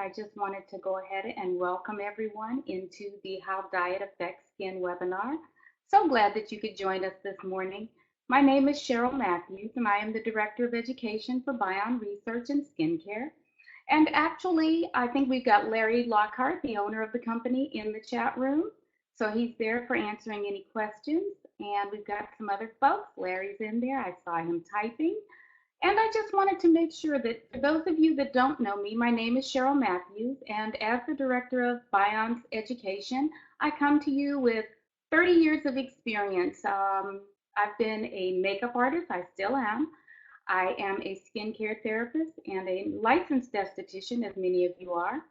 I just wanted to go ahead and welcome everyone into the How Diet Affects Skin webinar. So glad that you could join us this morning. My name is Cheryl Matthews, and I am the Director of Education for Bion Research and Skincare. And actually, I think we've got Larry Lockhart, the owner of the company, in the chat room. So he's there for answering any questions. And we've got some other folks. Larry's in there. I saw him typing. And I just wanted to make sure that for those of you that don't know me, my name is Cheryl Matthews, and as the Director of Bion's Education, I come to you with 30 years of experience. I've been a makeup artist, I still am. I am a skincare therapist and a licensed esthetician, as many of you are.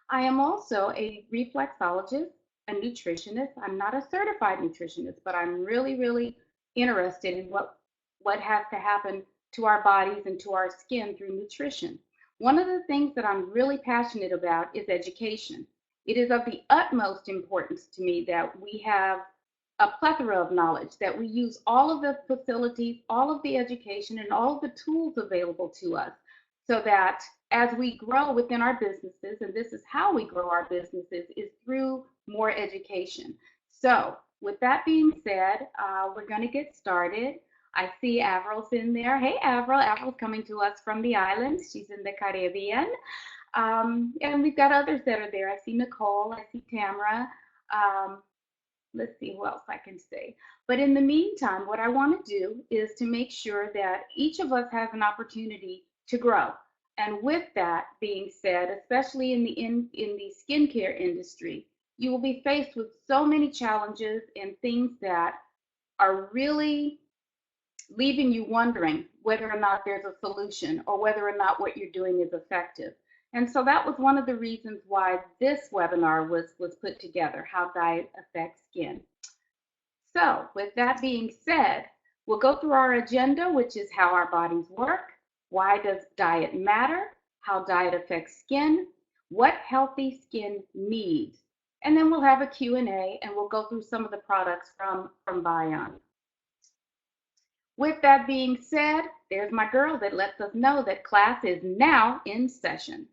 I am also a reflexologist, a nutritionist. I'm not a certified nutritionist, but I'm really interested in what has to happen to our bodies and to our skin through nutrition. One of the things that I'm really passionate about is education. It is of the utmost importance to me that we have a plethora of knowledge, that we use all of the facilities, all of the education, and all of the tools available to us so that as we grow within our businesses, and this is how we grow our businesses, is through more education. So with that being said, we're going to get started. I see Avril's in there. Hey, Avril. Avril's coming to us from the islands. She's in the Caribbean. And we've got others that are there. I see Nicole. I see Tamara. Um, let's see who else I can say. But in the meantime, what I want to do is to make sure that each of us has an opportunity to grow. And with that being said, especially in the skincare industry, you will be faced with so many challenges and things that are really leaving you wondering whether or not there's a solution or whether or not what you're doing is effective. And so that was one of the reasons why this webinar was put together, How Diet Affects Skin. So with that being said, we'll go through our agenda, which is how our bodies work, why does diet matter, how diet affects skin, what healthy skin needs, and then we'll have a Q&A and we'll go through some of the products from Bion. With that being said, there's my girl that lets us know that class is now in session.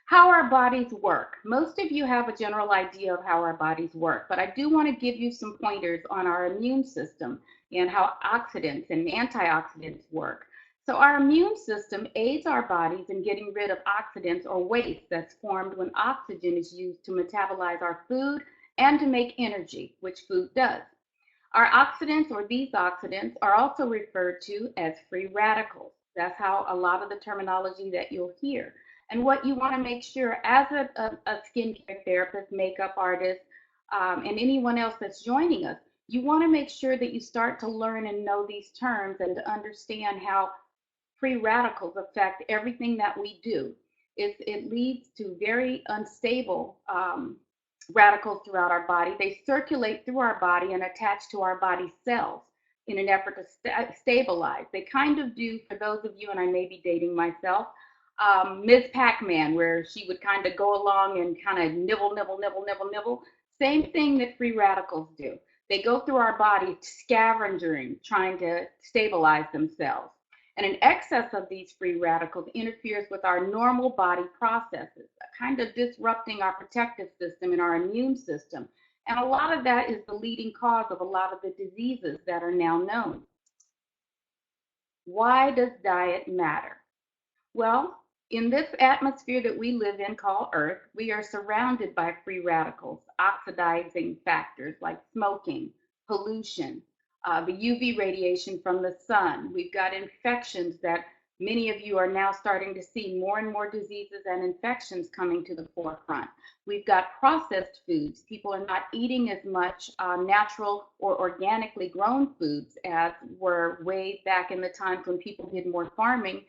How our bodies work. Most of you have a general idea of how our bodies work, but I do want to give you some pointers on our immune system and how oxidants and antioxidants work. So our immune system aids our bodies in getting rid of oxidants or waste that's formed when oxygen is used to metabolize our food and to make energy, which food does. Our oxidants, or these oxidants, are also referred to as free radicals. That's how a lot of the terminology that you'll hear. And what you want to make sure as a skincare therapist, makeup artist, and anyone else that's joining us, you want to make sure that you start to learn and know these terms and to understand how free radicals affect everything that we do. It leads to very unstable radicals throughout our body. They circulate through our body and attach to our body cells in an effort to stabilize. They kind of do, for those of you, and I may be dating myself, Ms. Pac-Man, where she would kind of go along and kind of nibble. Same thing that free radicals do. They go through our body scavenging, trying to stabilize themselves. And an excess of these free radicals interferes with our normal body processes, kind of disrupting our protective system and our immune system. And a lot of that is the leading cause of a lot of the diseases that are now known. Why does diet matter? Well, in this atmosphere that we live in called Earth, we are surrounded by free radicals, oxidizing factors like smoking, pollution, the UV radiation from the sun. We've got infections that many of you are now starting to see more and more diseases and infections coming to the forefront. We've got processed foods. People are not eating as much natural or organically grown foods as were way back in the times when people did more farming,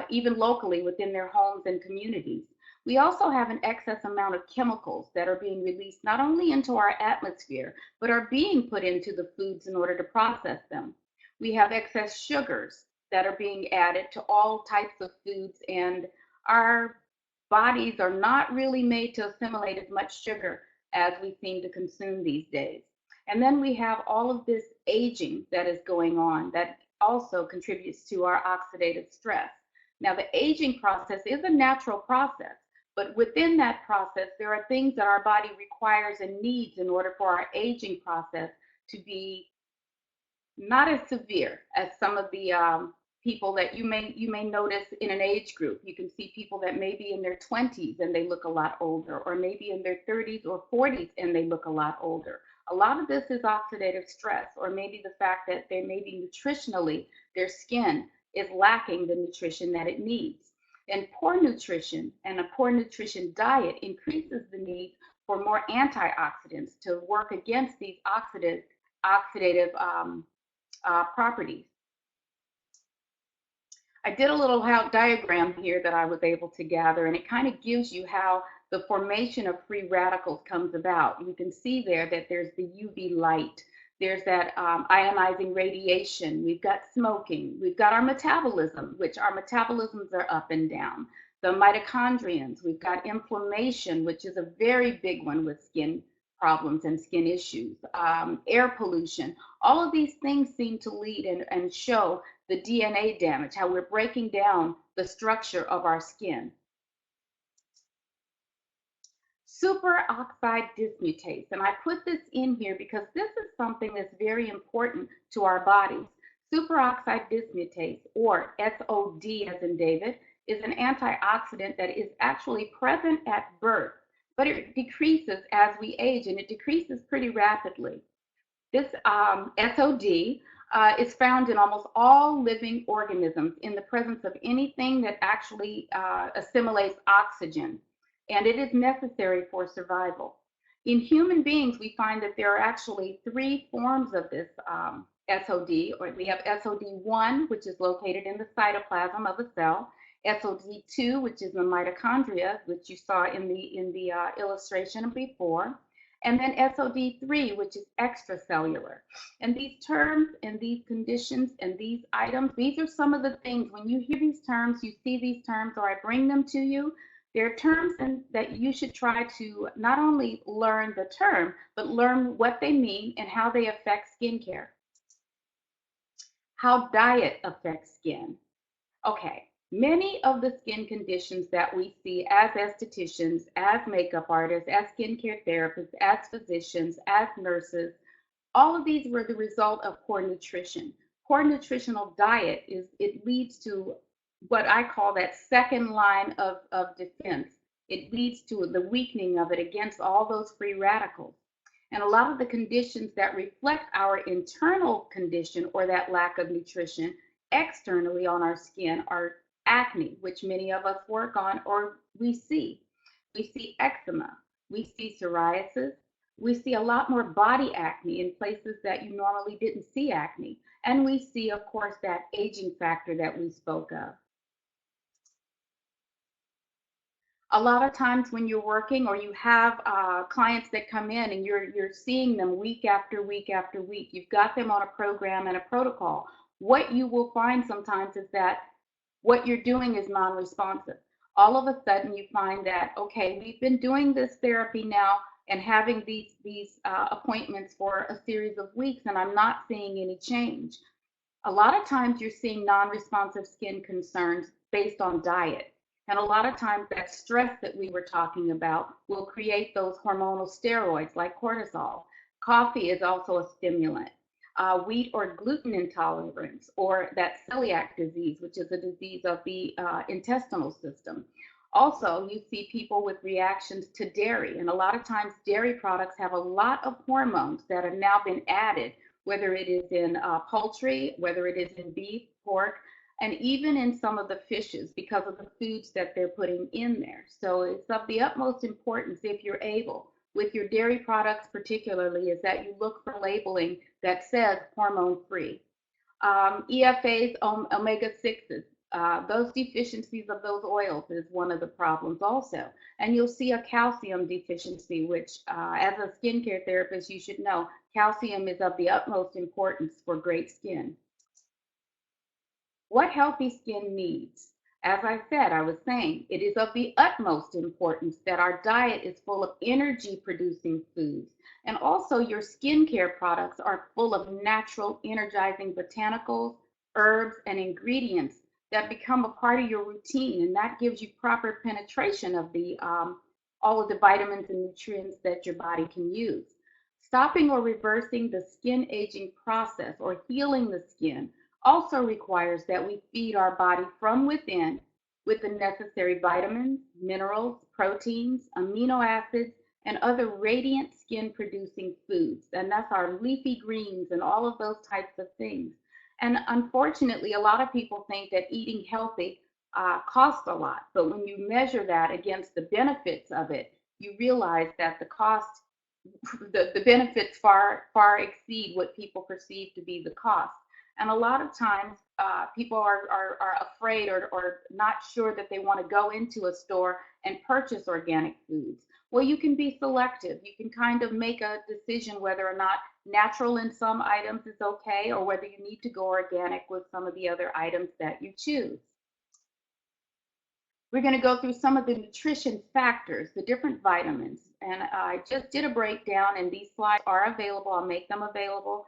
even locally within their homes and communities. We also have an excess amount of chemicals that are being released not only into our atmosphere, but are being put into the foods in order to process them. We have excess sugars that are being added to all types of foods, and our bodies are not really made to assimilate as much sugar as we seem to consume these days. And then we have all of this aging that is going on that also contributes to our oxidative stress. Now, the aging process is a natural process, but within that process, there are things that our body requires and needs in order for our aging process to be not as severe as some of the people that you may notice in an age group. You can see people that may be in their 20s and they look a lot older, or maybe in their 30s or 40s and they look a lot older. A lot of this is oxidative stress, or maybe the fact that they maybe nutritionally their skin is lacking the nutrition that it needs. And poor nutrition and a poor nutrition diet increases the need for more antioxidants to work against these oxidative properties. I did a little diagram here that I was able to gather, and it kind of gives you how the formation of free radicals comes about. You can see there that there's the UV light, there's that ionizing radiation, we've got smoking, we've got our metabolism, which our metabolisms are up and down. The mitochondrions, we've got inflammation, which is a very big one with skin problems and skin issues, air pollution. All of these things seem to lead and show the DNA damage, how we're breaking down the structure of our skin. Superoxide dismutase, and I put this in here because this is something that's very important to our bodies. Superoxide dismutase, or SOD as in David, is an antioxidant that is actually present at birth, but it decreases as we age, and it decreases pretty rapidly. This SOD is found in almost all living organisms in the presence of anything that actually assimilates oxygen, and it is necessary for survival. In human beings, we find that there are actually three forms of this SOD, or we have SOD1, which is located in the cytoplasm of a cell, SOD2, which is the mitochondria, which you saw in the illustration before, and then SOD3, which is extracellular. And these terms and these conditions and these items, these are some of the things, when you hear these terms, you see these terms, or I bring them to you, they're terms that you should try to not only learn the term, but learn what they mean and how they affect skincare. How diet affects skin. Okay, many of the skin conditions that we see as estheticians, as makeup artists, as skincare therapists, as physicians, as nurses, all of these were the result of poor nutrition. Poor nutritional diet it leads to what I call that second line of defense. It leads to the weakening of it against all those free radicals. And a lot of the conditions that reflect our internal condition or that lack of nutrition externally on our skin are acne, which many of us work on or we see. We see eczema, we see psoriasis, we see a lot more body acne in places that you normally didn't see acne. And we see, of course, that aging factor that we spoke of. A lot of times when you're working or you have clients that come in and you're seeing them week after week after week, you've got them on a program and a protocol. What you will find sometimes is that what you're doing is non-responsive. All of a sudden you find that, okay, we've been doing this therapy now and having these appointments for a series of weeks, and I'm not seeing any change. A lot of times you're seeing non-responsive skin concerns based on diet. And a lot of times that stress that we were talking about will create those hormonal steroids like cortisol. Coffee is also a stimulant. Wheat or gluten intolerance, or that celiac disease, which is a disease of the intestinal system. Also, you see people with reactions to dairy, and a lot of times dairy products have a lot of hormones that have now been added, whether it is in poultry, whether it is in beef, pork, and even in some of the fishes because of the foods that they're putting in there. So it's of the utmost importance, if you're able, with your dairy products particularly, is that you look for labeling that says hormone-free. EFAs, omega-6s, those deficiencies of those oils is one of the problems also. And you'll see a calcium deficiency, which as a skincare therapist, you should know calcium is of the utmost importance for great skin. What healthy skin needs? As I said, I was saying, it is of the utmost importance that our diet is full of energy producing foods. And also your skincare products are full of natural energizing botanicals, herbs, and ingredients that become a part of your routine, and that gives you proper penetration of the all of the vitamins and nutrients that your body can use. Stopping or reversing the skin aging process or healing the skin also requires that we feed our body from within with the necessary vitamins, minerals, proteins, amino acids, and other radiant skin producing foods. And that's our leafy greens and all of those types of things. And unfortunately, a lot of people think that eating healthy costs a lot. But when you measure that against the benefits of it, you realize that the cost, the benefits far exceed what people perceive to be the cost. And a lot of times people are afraid or not sure that they want to go into a store and purchase organic foods. Well, you can be selective. You can kind of make a decision whether or not natural in some items is okay, or whether you need to go organic with some of the other items that you choose. We're going to go through some of the nutrition factors, the different vitamins. And I just did a breakdown, and these slides are available. I'll make them available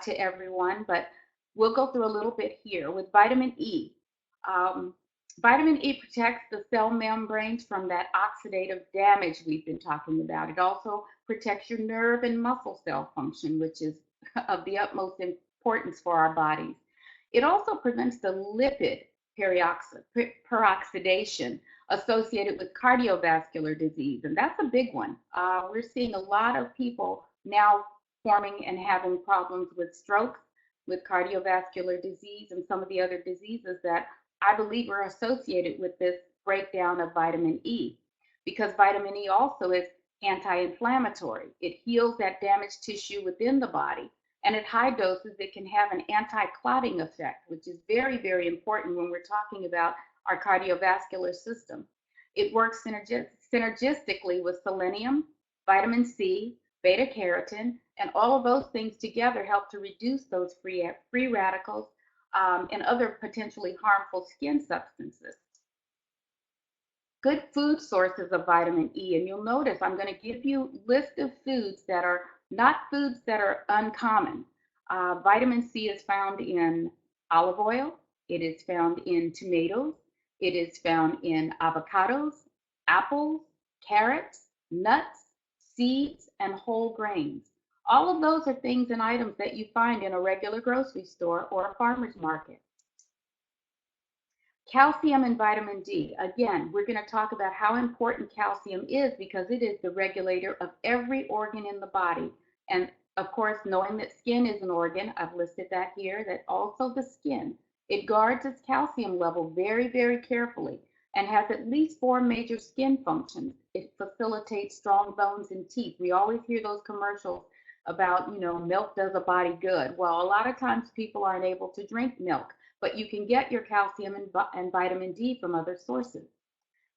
to everyone, but we'll go through a little bit here with vitamin E. Um, Vitamin E protects the cell membranes from that oxidative damage we've been talking about. It also protects your nerve and muscle cell function, which is of the utmost importance for our bodies. It also prevents the lipid peroxidation associated with cardiovascular disease, and that's a big one. We're seeing a lot of people now forming and having problems with strokes, with cardiovascular disease, and some of the other diseases that I believe are associated with this breakdown of vitamin E, because vitamin E also is anti-inflammatory. It heals that damaged tissue within the body, and at high doses, it can have an anti-clotting effect, which is very, very important when we're talking about our cardiovascular system. It works synergistically with selenium, vitamin C, beta carotene, and all of those things together help to reduce those free radicals and other potentially harmful skin substances. Good food sources of vitamin E, and you'll notice I'm going to give you a list of foods that are not foods that are uncommon. Vitamin C is found in olive oil, it is found in tomatoes, it is found in avocados, apples, carrots, nuts, seeds, and whole grains. All of those are things and items that you find in a regular grocery store or a farmer's market. Calcium and vitamin D. Again, we're going to talk about how important calcium is because it is the regulator of every organ in the body. And of course, knowing that skin is an organ, I've listed that here, that also the skin, it guards its calcium level very, very carefully and has at least 4 major skin functions. It facilitates strong bones and teeth. We always hear those commercials about, milk does a body good. Well, a lot of times people aren't able to drink milk, but you can get your calcium and vitamin D from other sources.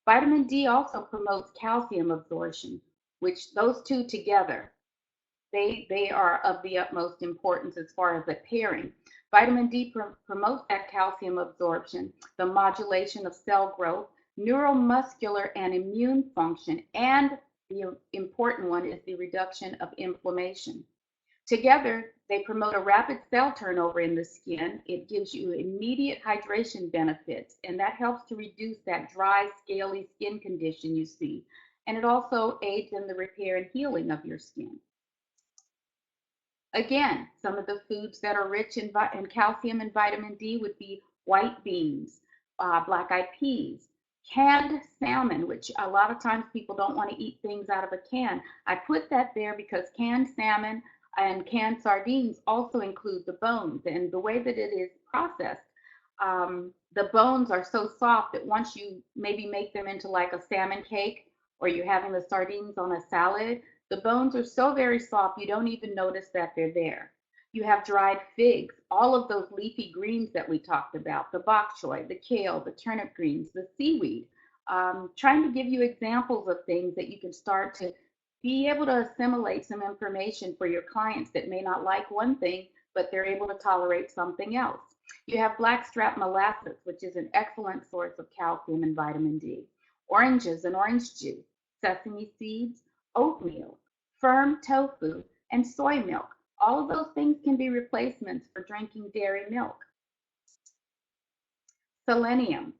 Vitamin D also promotes calcium absorption, which those two together, they are of the utmost importance as far as a pairing. Vitamin D promotes that calcium absorption, the modulation of cell growth, neuromuscular and immune function, and the important one is the reduction of inflammation. Together, they promote a rapid cell turnover in the skin. It gives you immediate hydration benefits, and that helps to reduce that dry, scaly skin condition you see. And it also aids in the repair and healing of your skin. Again, some of the foods that are rich in calcium and vitamin D would be white beans, black-eyed peas, canned salmon, which a lot of times people don't want to eat things out of a can. I put that there because canned salmon and canned sardines also include the bones, and the way that it is processed, the bones are so soft that once you maybe make them into like a salmon cake or you're having the sardines on a salad, the bones are so very soft you don't even notice that they're there. You have dried figs, all of those leafy greens that we talked about, the bok choy, the kale, the turnip greens, the seaweed. Trying to give you examples of things that you can start to be able to assimilate some information for your clients that may not like one thing, but they're able to tolerate something else. You have blackstrap molasses, which is an excellent source of calcium and vitamin D. Oranges and orange juice, sesame seeds, oatmeal, firm tofu, and soy milk. All of those things can be replacements for drinking dairy milk. Selenium.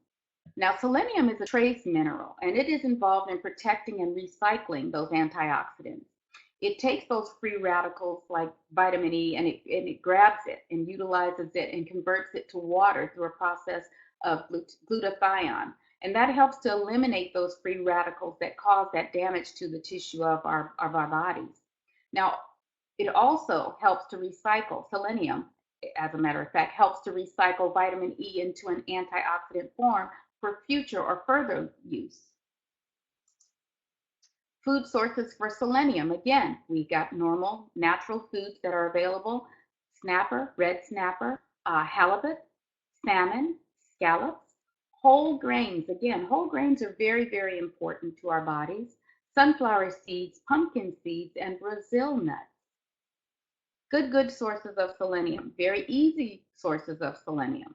Now, selenium is a trace mineral, and it is involved in protecting and recycling those antioxidants. It takes those free radicals like vitamin E and it grabs it and utilizes it and converts it to water through a process of glutathione. And that helps to eliminate those free radicals that cause that damage to the tissue of our bodies. Now, it also helps to recycle selenium, as a matter of fact, helps to recycle vitamin E into an antioxidant form for future or further use. Food sources for selenium. Again, we got normal, natural foods that are available: snapper, red snapper, halibut, salmon, scallops, whole grains. Again, whole grains are very, very important to our bodies. Sunflower seeds, pumpkin seeds, and Brazil nuts. Good sources of selenium. Very easy sources of selenium.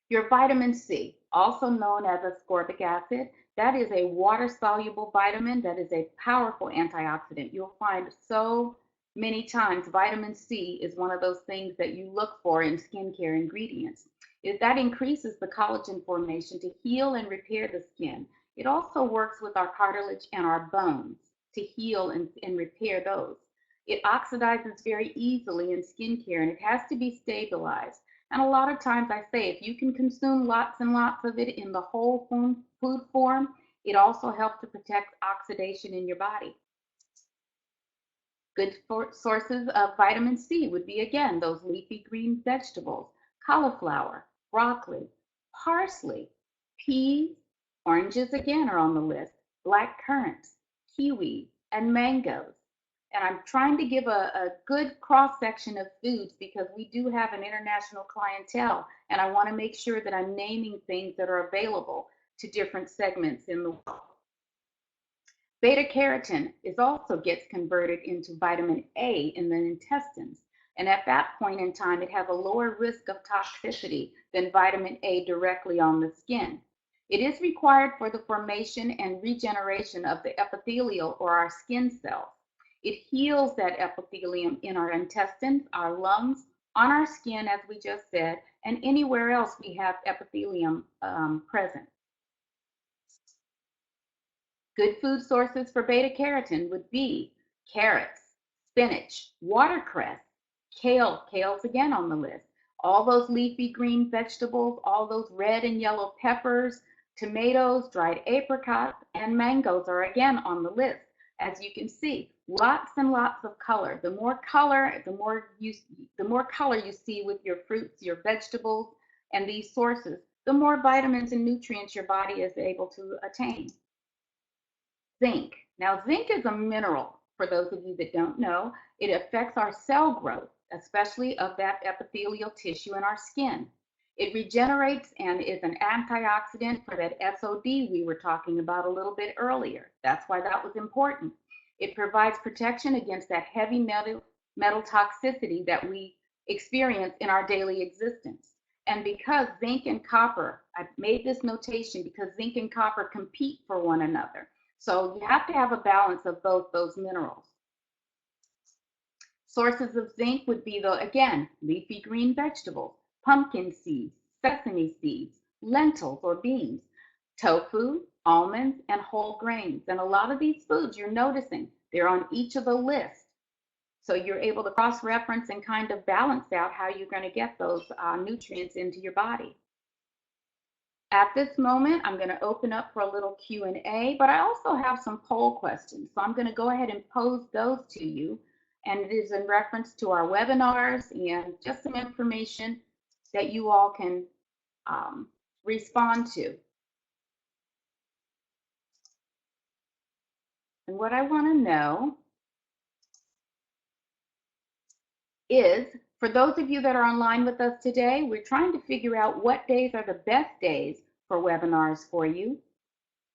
Your vitamin C, also known as ascorbic acid, that is a water-soluble vitamin that is a powerful antioxidant. You'll find so many times vitamin C is one of those things that you look for in skincare ingredients. That increases the collagen formation to heal and repair the skin. It also works with our cartilage and our bones to heal and repair those. It oxidizes very easily in skincare, and it has to be stabilized. And a lot of times I say, if you can consume lots and lots of it in the whole food form, it also helps to protect oxidation in your body. Good sources of vitamin C would be, again, those leafy green vegetables: cauliflower, broccoli, parsley, peas, oranges again are on the list, black currants, kiwi, and mangoes. And I'm trying to give a good cross section of foods because we do have an international clientele, and I want to make sure that I'm naming things that are available to different segments in the world. Beta carotene also gets converted into vitamin A in the intestines. And at that point in time, it has a lower risk of toxicity than vitamin A directly on the skin. It is required for the formation and regeneration of the epithelial or our skin cells. It heals that epithelium in our intestines, our lungs, on our skin, as we just said, and anywhere else we have epithelium present. Good food sources for beta carotene would be carrots, spinach, watercress, kale. Kale's again on the list. All those leafy green vegetables, all those red and yellow peppers, tomatoes, dried apricots, and mangoes are again on the list. As you can see, lots and lots of color. The more color, the more color you see with your fruits, your vegetables, and these sources, the more vitamins and nutrients your body is able to attain. Zinc. Now, zinc is a mineral, for those of you that don't know. It affects our cell growth, especially of that epithelial tissue in our skin. It regenerates and is an antioxidant for that SOD we were talking about a little bit earlier. That's why that was important. It provides protection against that heavy metal toxicity that we experience in our daily existence. And because zinc and copper, I've made this notation because zinc and copper compete for one another. So you have to have a balance of both those minerals. Sources of zinc would be, again, leafy green vegetables, pumpkin seeds, sesame seeds, lentils or beans, tofu, almonds, and whole grains. And a lot of these foods you're noticing, they're on each of the lists. So you're able to cross-reference and kind of balance out how you're going to get those nutrients into your body. At this moment, I'm going to open up for a little Q&A, but I also have some poll questions. So I'm going to go ahead and pose those to you. And it is in reference to our webinars and just some information that you all can respond to. And what I want to know is, for those of you that are online with us today, we're trying to figure out what days are the best days for webinars for you,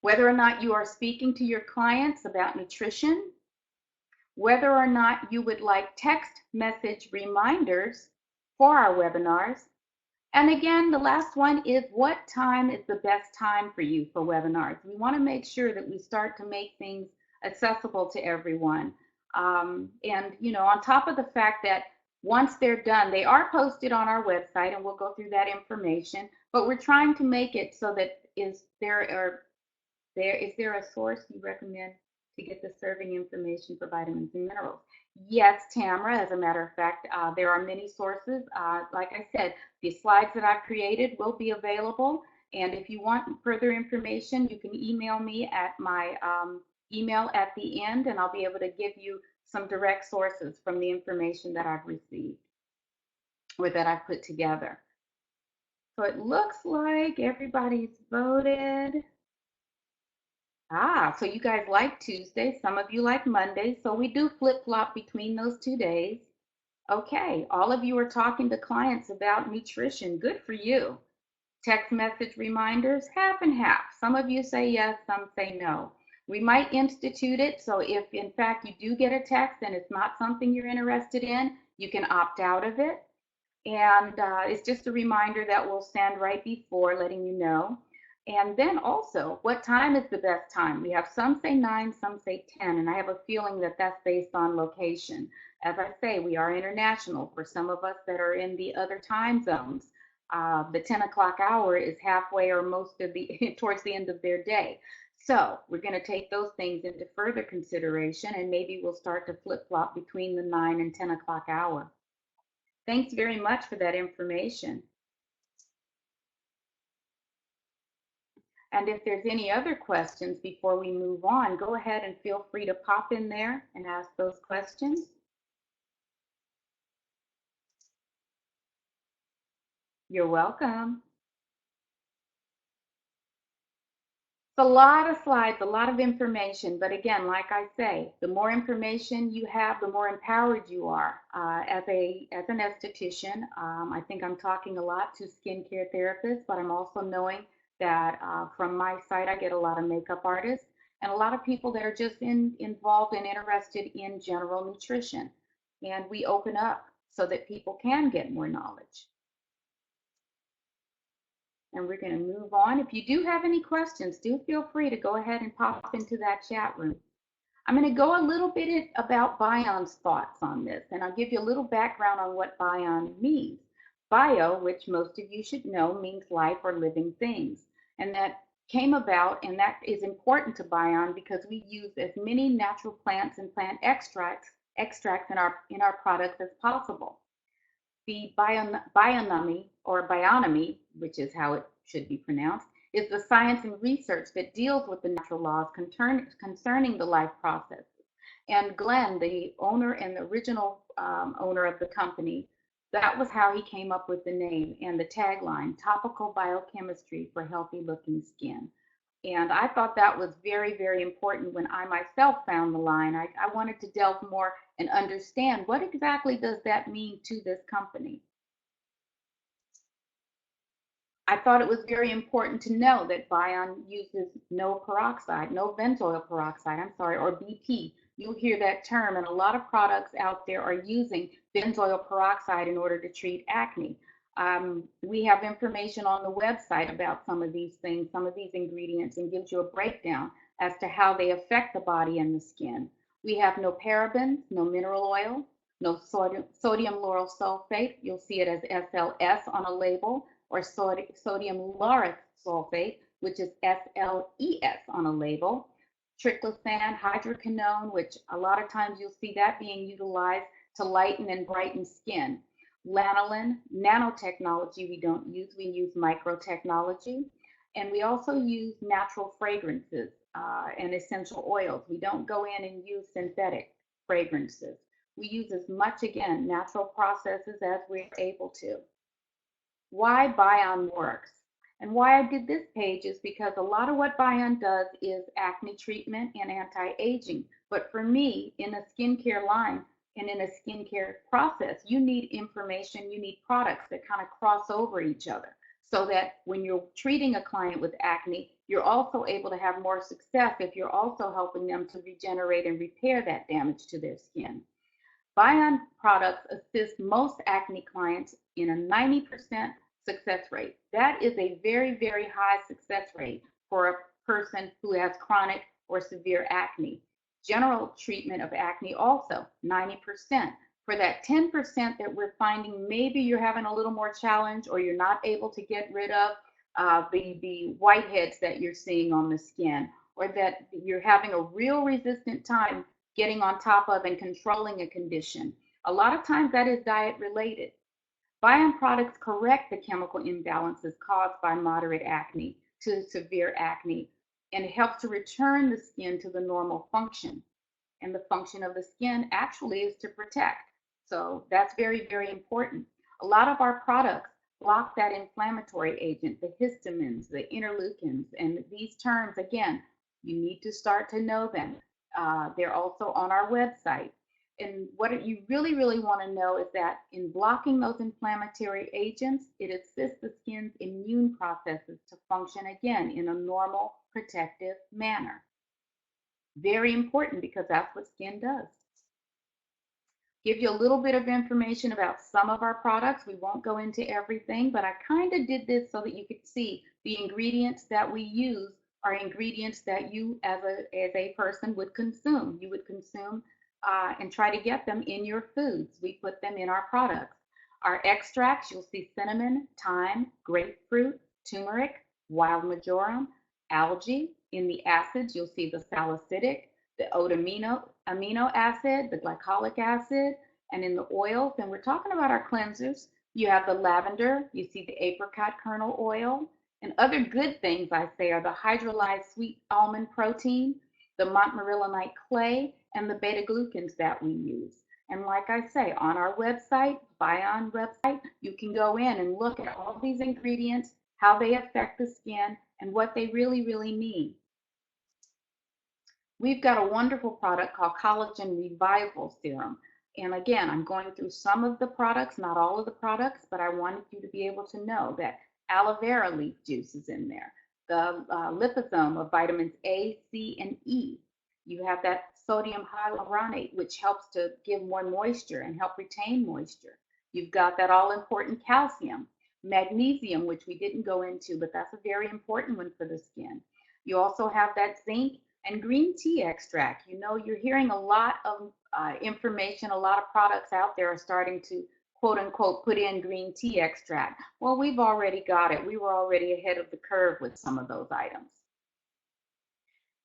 whether or not you are speaking to your clients about nutrition, whether or not you would like text message reminders for our webinars. And again, the last one is, what time is the best time for you for webinars? We want to make sure that we start to make things accessible to everyone. And, you know, on top of the fact that once they're done, they are posted on our website, and we'll go through that information. but we're trying to make it so that is there a source you recommend to get the serving information for vitamins and minerals? Yes, Tamara, as a matter of fact, there are many sources. Like I said, the slides that I've created will be available. And if you want further information, you can email me at my email at the end, and I'll be able to give you some direct sources from the information that I've received or that I've put together. So it looks like everybody's voted. So you guys like Tuesday, some of you like Monday, so we do flip-flop between those 2 days. Okay, all of you are talking to clients about nutrition. Good for you. Text message reminders, half and half. Some of you say yes, some say no. We might institute it, so if in fact you do get a text and it's not something you're interested in, you can opt out of it. And it's just a reminder that we'll send right before letting you know. And then also, what time is the best time? We have some say 9, some say 10, and I have a feeling that that's based on location. As I say, we are international. For some of us that are in the other time zones, the 10 o'clock hour is halfway or most of the towards the end of their day. So we're going to take those things into further consideration, and maybe we'll start to flip-flop between the 9 and 10 o'clock hour. Thanks very much for that information. And if there's any other questions before we move on, go ahead and feel free to pop in there and ask those questions. You're welcome. It's a lot of slides, a lot of information, but again, like I say, the more information you have, the more empowered you are. As an esthetician, I think I'm talking a lot to skincare therapists, but I'm also knowing that from my side, I get a lot of makeup artists and a lot of people that are just involved and interested in general nutrition. And we open up so that people can get more knowledge. And we're going to move on. If you do have any questions, do feel free to go ahead and pop into that chat room. I'm going to go a little bit about Bion's thoughts on this, and I'll give you a little background on what Bion means. Bio, which most of you should know, means life or living things. And that came about, and that is important to Bion because we use as many natural plants and plant extracts in our products as possible. The bionomy, which is how it should be pronounced, is the science and research that deals with the natural laws concerning the life processes. And Glenn, the owner and the original owner of the company, that was how he came up with the name and the tagline, Topical Biochemistry for Healthy Looking Skin. And I thought that was very, very important when I myself found the line. I wanted to delve more and understand what exactly does that mean to this company. I thought it was very important to know that Bion uses no benzoyl peroxide, or BP. You'll hear that term, and a lot of products out there are using benzoyl peroxide in order to treat acne. We have information on the website about some of these things, some of these ingredients, and gives you a breakdown as to how they affect the body and the skin. We have no parabens, no mineral oil, no sodium lauryl sulfate. You'll see it as SLS on a label, or sodium lauryl sulfate, which is SLES on a label. Triclosan, hydroquinone, which a lot of times you'll see that being utilized to lighten and brighten skin. Lanolin, nanotechnology we don't use, we use microtechnology. And we also use natural fragrances and essential oils. We don't go in and use synthetic fragrances. We use as much, again, natural processes as we're able to. Why Bion works. And why I did this page is because a lot of what Bion does is acne treatment and anti-aging. But for me, in a skincare line, and in a skincare process, you need information, you need products that kind of cross over each other so that when you're treating a client with acne, you're also able to have more success if you're also helping them to regenerate and repair that damage to their skin. Bion products assist most acne clients in a 90% success rate. That is a very, very high success rate for a person who has chronic or severe acne. General treatment of acne also 90%. For that 10% that we're finding maybe you're having a little more challenge or you're not able to get rid of, the whiteheads that you're seeing on the skin, or that you're having a real resistant time getting on top of and controlling a condition. A lot of times that is diet related. Biome products correct the chemical imbalances caused by moderate acne to severe acne, and it helps to return the skin to the normal function. And the function of the skin actually is to protect. So that's very, very important. A lot of our products block that inflammatory agent, the histamines, the interleukins, and these terms, again, you need to start to know them. They're also on our website. And what you really, really want to know is that in blocking those inflammatory agents, it assists the skin's immune processes to function again in a normal, protective manner. Very important because that's what skin does. Give you a little bit of information about some of our products. We won't go into everything, but I kind of did this so that you could see the ingredients that we use are ingredients that you as a person would consume. You would consume and try to get them in your foods. We put them in our products. Our extracts, you'll see cinnamon, thyme, grapefruit, turmeric, wild marjoram, algae. In the acids, you'll see the salicylic, the amino acid, the glycolic acid, and in the oils, and we're talking about our cleansers, you have the lavender, you see the apricot kernel oil, and other good things I say are the hydrolyzed sweet almond protein, the montmorillonite clay, and the beta glucans that we use. And like I say, on our website, Biome website, you can go in and look at all these ingredients, how they affect the skin, and what they really, really mean. We've got a wonderful product called Collagen Revival Serum. And again, I'm going through some of the products, not all of the products, but I wanted you to be able to know that aloe vera leaf juice is in there, the liposome of vitamins A, C, and E. You have that sodium hyaluronate, which helps to give more moisture and help retain moisture. You've got that all important calcium, magnesium, which we didn't go into, but that's a very important one for the skin. You also have that zinc and green tea extract. You know, you're hearing a lot of information, a lot of products out there are starting to quote unquote put in green tea extract. Well, we've already got it. We were already ahead of the curve with some of those items.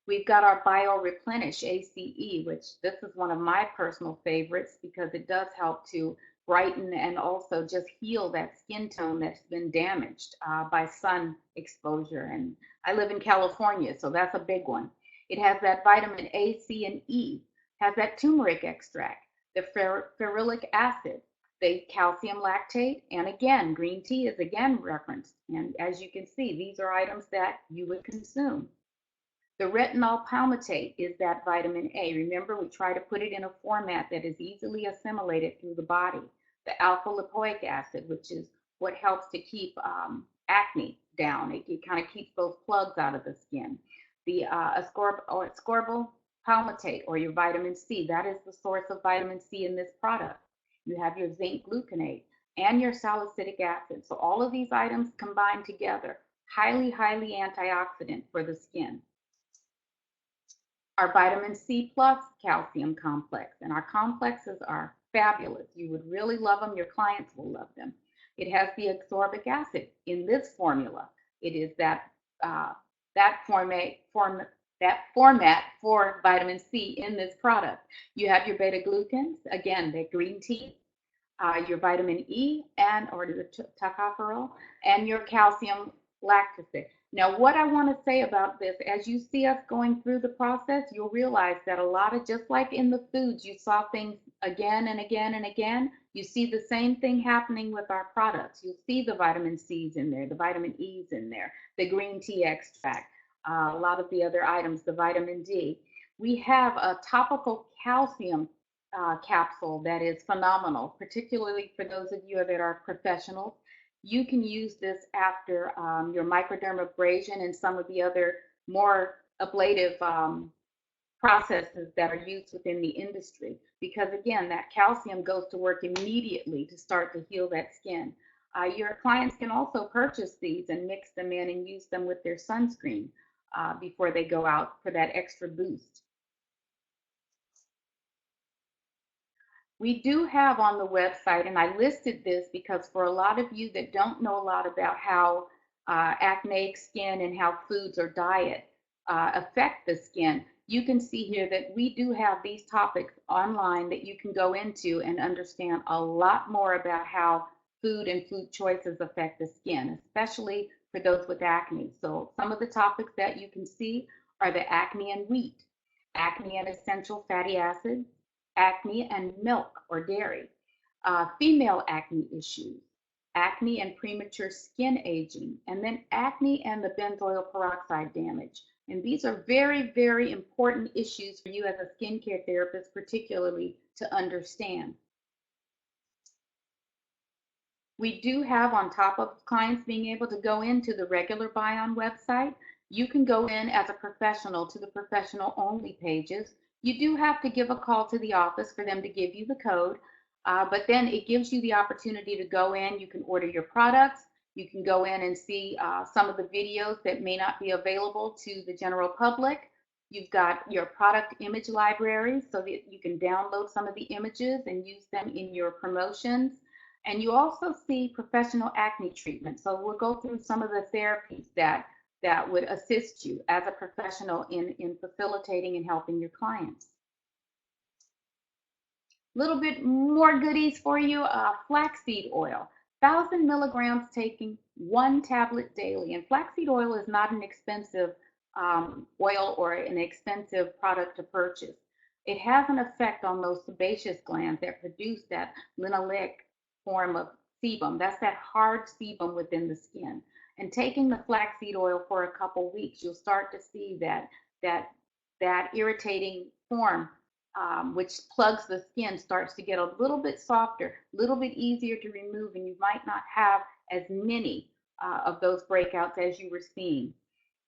We've got our Bio Replenish ACE, which this is one of my personal favorites because it does help to brighten and also just heal that skin tone that's been damaged by sun exposure. And I live in California, so that's a big one. It has that vitamin A, C, and E, has that turmeric extract, the ferulic acid, the calcium lactate, and again, green tea is again referenced. And as you can see, these are items that you would consume. The retinol palmitate is that vitamin A. Remember, we try to put it in a format that is easily assimilated through the body. The alpha lipoic acid, which is what helps to keep acne down. It kind of keeps those plugs out of the skin. The ascorbyl palmitate, or your vitamin C, that is the source of vitamin C in this product. You have your zinc gluconate and your salicylic acid. So all of these items combined together, highly, highly antioxidant for the skin. Our vitamin C plus calcium complex, and our complexes are fabulous. You would really love them. Your clients will love them. It has the ascorbic acid in this formula. It is that format for vitamin C in this product. You have your beta glucans, again, the green tea, your vitamin E or the tocopherol, and your calcium lactate. Now, what I want to say about this, as you see us going through the process, you'll realize that a lot of, just like in the foods, you saw things again and again and again, you see the same thing happening with our products. You'll see the vitamin C's in there, the vitamin E's in there, the green tea extract, a lot of the other items, the vitamin D. We have a topical calcium capsule that is phenomenal, particularly for those of you that are professionals. You can use this after your microdermabrasion and some of the other more ablative processes that are used within the industry, because again, that calcium goes to work immediately to start to heal that skin. Your clients can also purchase these and mix them in and use them with their sunscreen before they go out for that extra boost. We do have on the website, and I listed this because for a lot of you that don't know a lot about how acneic skin and how foods or diet affect the skin, you can see here that we do have these topics online that you can go into and understand a lot more about how food and food choices affect the skin, especially for those with acne. So some of the topics that you can see are the acne and wheat, acne and essential fatty acids, acne and milk or dairy, female acne issues, acne and premature skin aging, and then acne and the benzoyl peroxide damage. And these are very, very important issues for you as a skincare therapist, particularly to understand. We do have, on top of clients being able to go into the regular Bion website, you can go in as a professional to the professional only pages. You do have to give a call to the office for them to give you the code, but then it gives you the opportunity to go in. You can order your products. You can go in and see some of the videos that may not be available to the general public. You've got your product image library so that you can download some of the images and use them in your promotions. And you also see professional acne treatment. So we'll go through some of the therapies that would assist you as a professional in facilitating and helping your clients. A little bit more goodies for you. Flaxseed oil, 1,000 milligrams taking 1 tablet daily. And flaxseed oil is not an expensive oil or an expensive product to purchase. It has an effect on those sebaceous glands that produce that linoleic form of sebum. That's that hard sebum within the skin. And taking the flaxseed oil for a couple weeks, you'll start to see that irritating form, which plugs the skin, starts to get a little bit softer, a little bit easier to remove, and you might not have as many of those breakouts as you were seeing.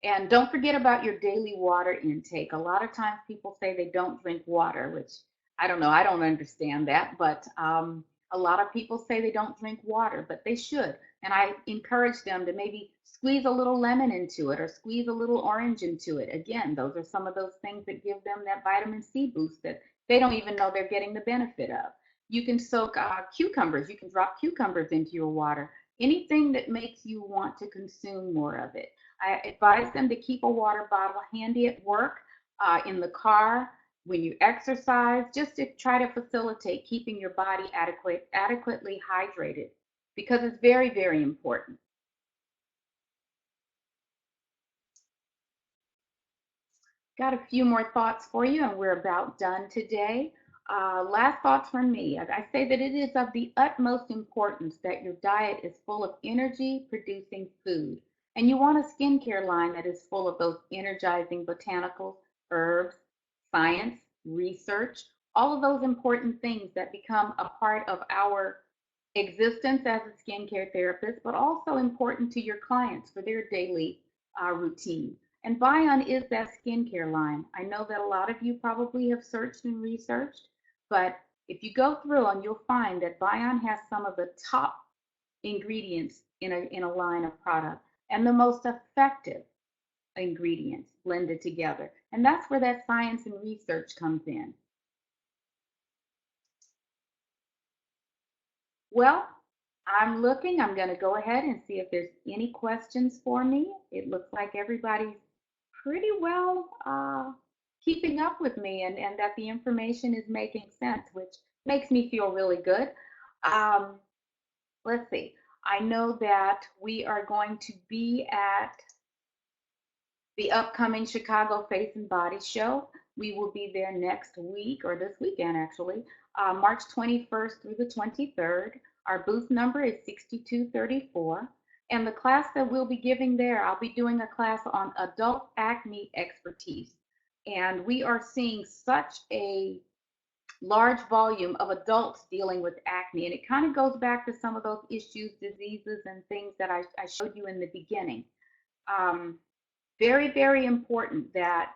And don't forget about your daily water intake. A lot of times people say they don't drink water, which I don't know, I don't understand that, but a lot of people say they don't drink water, but they should. And I encourage them to maybe squeeze a little lemon into it or squeeze a little orange into it. Again, those are some of those things that give them that vitamin C boost that they don't even know they're getting the benefit of. You can soak cucumbers. You can drop cucumbers into your water. Anything that makes you want to consume more of it. I advise them to keep a water bottle handy at work, in the car, when you exercise, just to try to facilitate keeping your body adequately hydrated, because it's very, very important. Got a few more thoughts for you, and we're about done today. Last thoughts from me. I say that it is of the utmost importance that your diet is full of energy producing food. And you want a skincare line that is full of those energizing botanicals, herbs, science, research, all of those important things that become a part of our existence as a skincare therapist, but also important to your clients for their daily routine. And Bion is that skincare line. I know that a lot of you probably have searched and researched, but if you go through and you'll find that Bion has some of the top ingredients in a line of product and the most effective ingredients blended together. And that's where that science and research comes in. Well, I'm going to go ahead and see if there's any questions for me. It looks like everybody's pretty well keeping up with me, and that the information is making sense, which makes me feel really good. Um, let's see. I know that we are going to be at the upcoming Chicago Face and Body Show. We will be there next week, or this weekend actually, March 21st through the 23rd. Our booth number is 6234. And the class that we'll be giving there, I'll be doing a class on adult acne expertise. And we are seeing such a large volume of adults dealing with acne. And it kind of goes back to some of those issues, diseases, and things that I showed you in the beginning. Very, very important that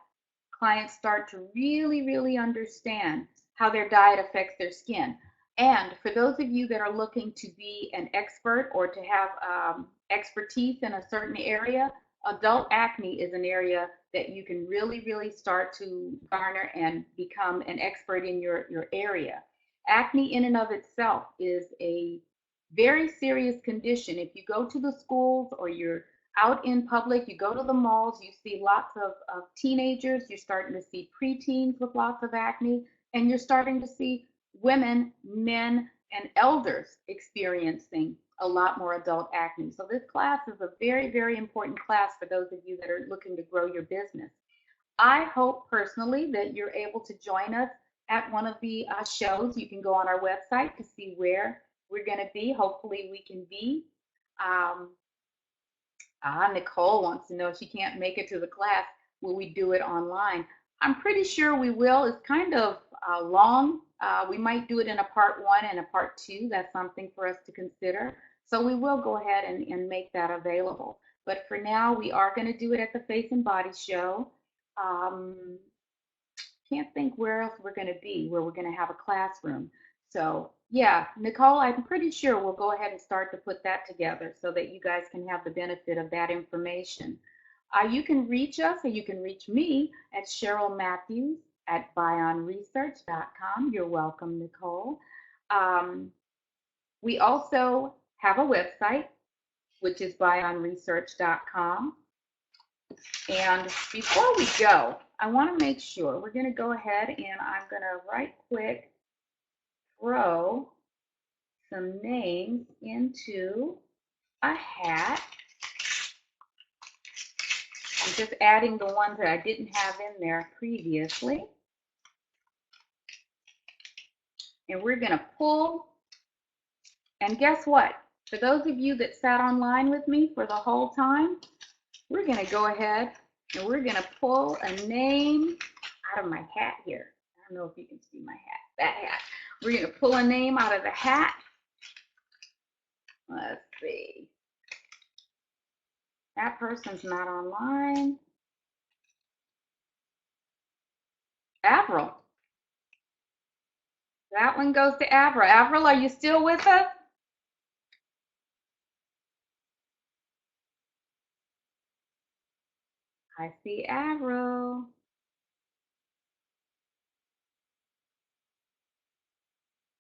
clients start to really, really understand how their diet affects their skin. And for those of you that are looking to be an expert or to have expertise in a certain area, adult acne is an area that you can really, really start to garner and become an expert in your area. Acne in and of itself is a very serious condition. If you go to the schools or you're out in public, you go to the malls, you see lots of teenagers, you're starting to see preteens with lots of acne, and you're starting to see women, men, and elders experiencing a lot more adult acne. So this class is a very, very important class for those of you that are looking to grow your business. I hope personally that you're able to join us at one of the shows. You can go on our website to see where we're going to be. Hopefully, we can be. Um, Nicole wants to know if she can't make it to the class. Will we do it online? I'm pretty sure we will. It's kind of long. We might do it in a part one and a part two. That's something for us to consider. So we will go ahead and make that available. But for now, we are going to do it at the Face and Body Show. Um, can't think where else we're going to be, where we're going to have a classroom. So yeah, Nicole, I'm pretty sure we'll go ahead and start to put that together so that you guys can have the benefit of that information. You can reach us, or you can reach me at Cheryl Matthews at bionresearch.com. You're welcome, Nicole. Um, we also have a website, which is bionresearch.com. And before we go, I want to make sure we're going to go ahead and I'm going to right quick throw some names into a hat. I'm just adding the ones that I didn't have in there previously. And we're going to pull. And guess what? For those of you that sat online with me for the whole time, we're going to go ahead and we're going to pull a name out of my hat here. I don't know if you can see my hat, that hat. We're going to pull a name out of the hat. Let's see. That person's not online. Avril. That one goes to Avril. Avril, are you still with us? I see Avril.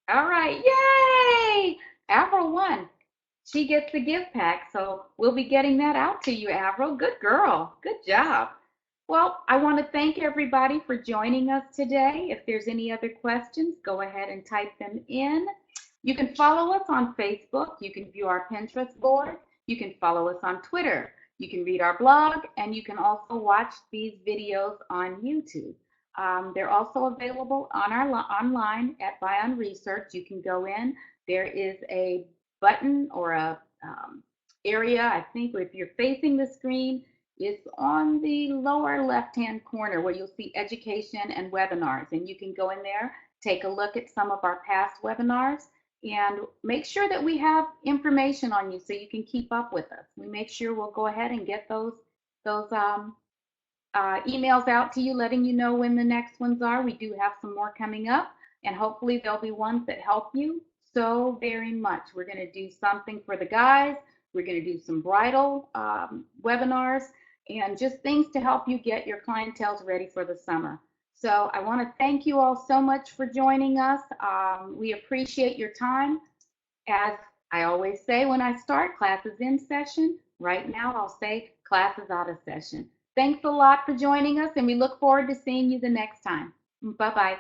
All right, yay! Avril won. She gets the gift pack, so we'll be getting that out to you, Avril. Good girl. Good job. Well, I want to thank everybody for joining us today. If there's any other questions, go ahead and type them in. You can follow us on Facebook. You can view our Pinterest board. You can follow us on Twitter. You can read our blog, and you can also watch these videos on YouTube. They're also available on our online at Bion Research. You can go in. There is a button or a area, I think, if you're facing the screen, it's on the lower left-hand corner where you'll see education and webinars, and you can go in there, take a look at some of our past webinars, and make sure that we have information on you so you can keep up with us. We make sure we'll go ahead and get those emails out to you, letting you know when the next ones are. We do have some more coming up, and hopefully there'll be ones that help you so very much. We're going to do something for the guys. We're going to do some bridal webinars and just things to help you get your clientele ready for the summer. So I want to thank you all so much for joining us. We appreciate your time. As I always say when I start, class is in session. Right now, I'll say class is out of session. Thanks a lot for joining us, and we look forward to seeing you the next time. Bye-bye.